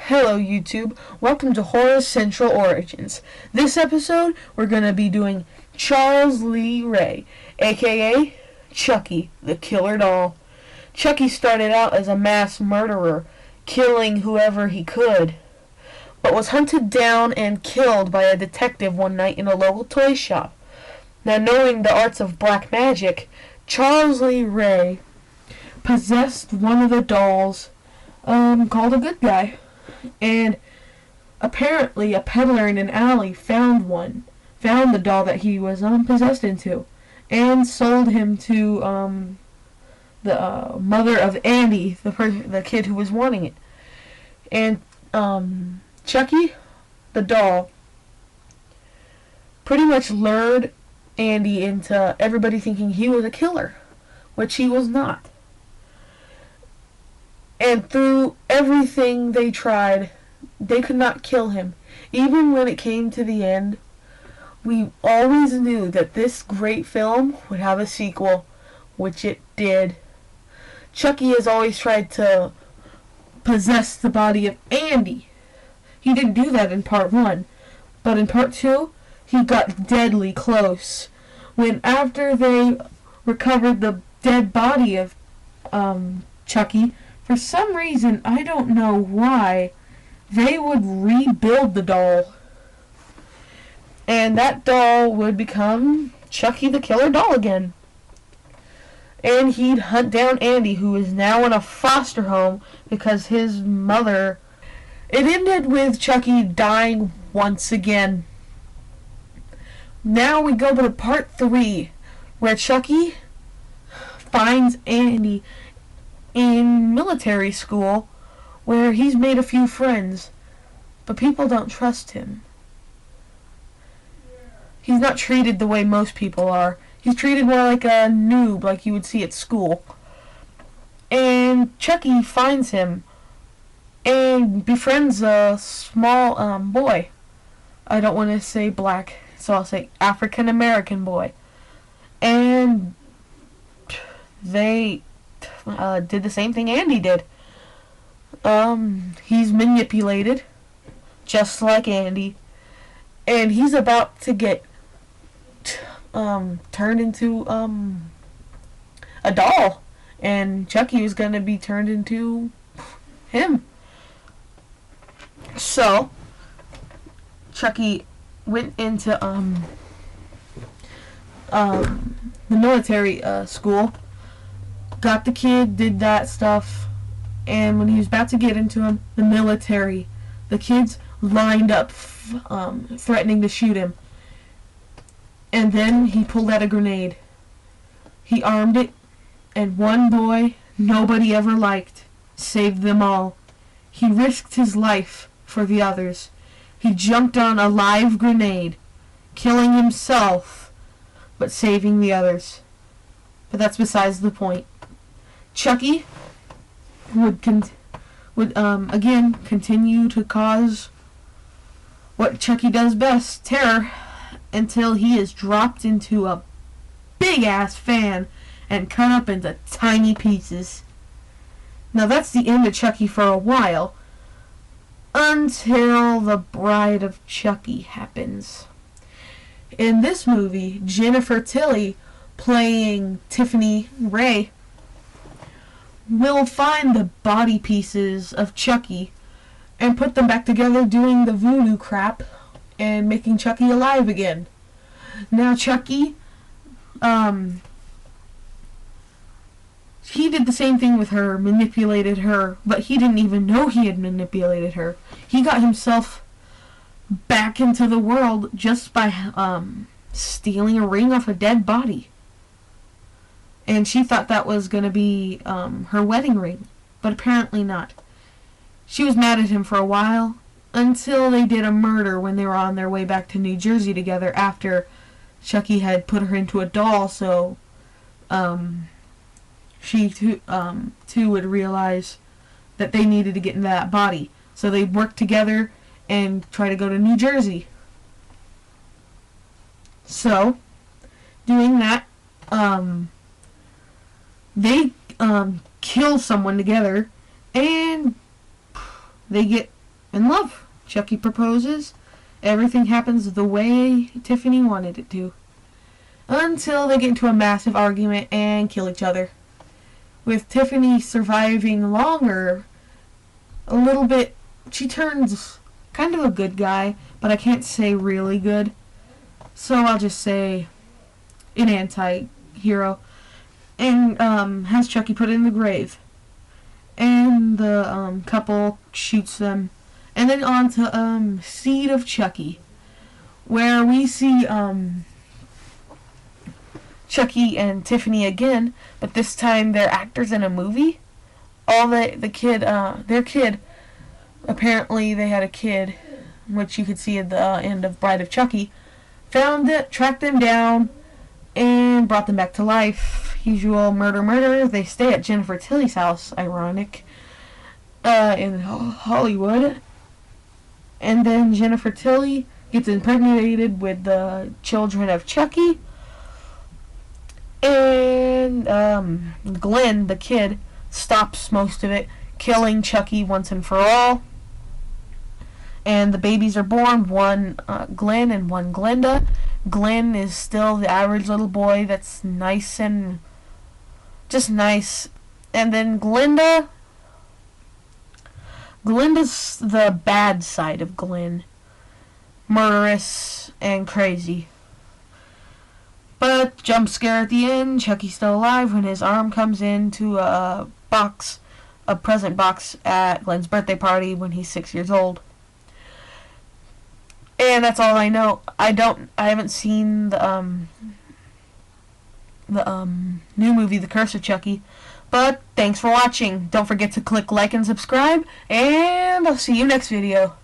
Hello YouTube, welcome to Horror Central Origins. This episode, we're going to be doing Charles Lee Ray, aka Chucky, the killer doll. Chucky started out as a mass murderer, killing whoever he could, but was hunted down and killed by a detective one night in a local toy shop. Now, knowing the arts of black magic, Charles Lee Ray possessed one of the dolls called a good guy. And apparently a peddler in an alley found the doll that he was possessed into, and sold him to the mother of Andy, the kid who was wanting it. And Chucky, the doll, pretty much lured Andy into everybody thinking he was a killer, which he was not. And through everything they tried, they could not kill him. Even when it came to the end, we always knew that this great film would have a sequel, which it did. Chucky has always tried to possess the body of Andy. He didn't do that in part 1, but in part 2, he got deadly close. When after they recovered the dead body of Chucky, for some reason, I don't know why, they would rebuild the doll. And that doll would become Chucky the Killer Doll again. And he'd hunt down Andy, who is now in a foster home because his mother... It ended with Chucky dying once again. Now we go to part 3, where Chucky finds Andy in military school, where he's made a few friends, but people don't trust him. He's not treated the way most people are. He's treated more like a noob, like you would see at school. And Chucky finds him and befriends a small boy. I don't want to say black, so I'll say African American boy. And they did the same thing Andy did. He's manipulated, just like Andy, and he's about to get turned into a doll, and Chucky was gonna be turned into him. So Chucky went into the military school. Got the kid, did that stuff, and when he was about to get into the military, the kids lined up threatening to shoot him. And then he pulled out a grenade. He armed it, and one boy nobody ever liked saved them all. He risked his life for the others. He jumped on a live grenade, killing himself, but saving the others. But that's besides the point. Chucky would again continue to cause what Chucky does best, terror, until he is dropped into a big ass fan and cut up into tiny pieces. Now that's the end of Chucky for a while, until the Bride of Chucky happens. In this movie, Jennifer Tilly, playing Tiffany Ray, will find the body pieces of Chucky and put them back together, doing the voodoo crap and making Chucky alive again. Now Chucky, he did the same thing with her, manipulated her, but he didn't even know he had manipulated her. He got himself back into the world just by stealing a ring off a dead body. And she thought that was going to be her wedding ring, but apparently not. She was mad at him for a while, until they did a murder when they were on their way back to New Jersey together after Chucky had put her into a doll, so she too would realize that they needed to get into that body. So they worked together and try to go to New Jersey. So, doing that, they kill someone together, and they get in love. Chucky proposes. Everything happens the way Tiffany wanted it to. Until they get into a massive argument and kill each other. With Tiffany surviving longer, a little bit, she turns kind of a good guy, but I can't say really good. So I'll just say an anti-hero. And has Chucky put in the grave. And the couple shoots them. And then on to Seed of Chucky, where we see Chucky and Tiffany again, but this time they're actors in a movie. Their kid, apparently they had a kid, which you could see at the end of Bride of Chucky, found it, tracked them down, and brought them back to life. Usual murder. They stay at Jennifer Tilly's house, ironic, in Hollywood. And then Jennifer Tilly gets impregnated with the children of Chucky. And Glenn, the kid, stops most of it, killing Chucky once and for all. And the babies are born, one Glenn and one Glenda. Glenn is still the average little boy that's nice and just nice. And then Glenda's the bad side of Glenn. Murderous and crazy. But jump scare at the end, Chucky's still alive when his arm comes into a present box at Glenn's birthday party when he's 6 years old. And that's all I know. I haven't seen the new movie, The Curse of Chucky. But thanks for watching. Don't forget to click like and subscribe, and I'll see you next video.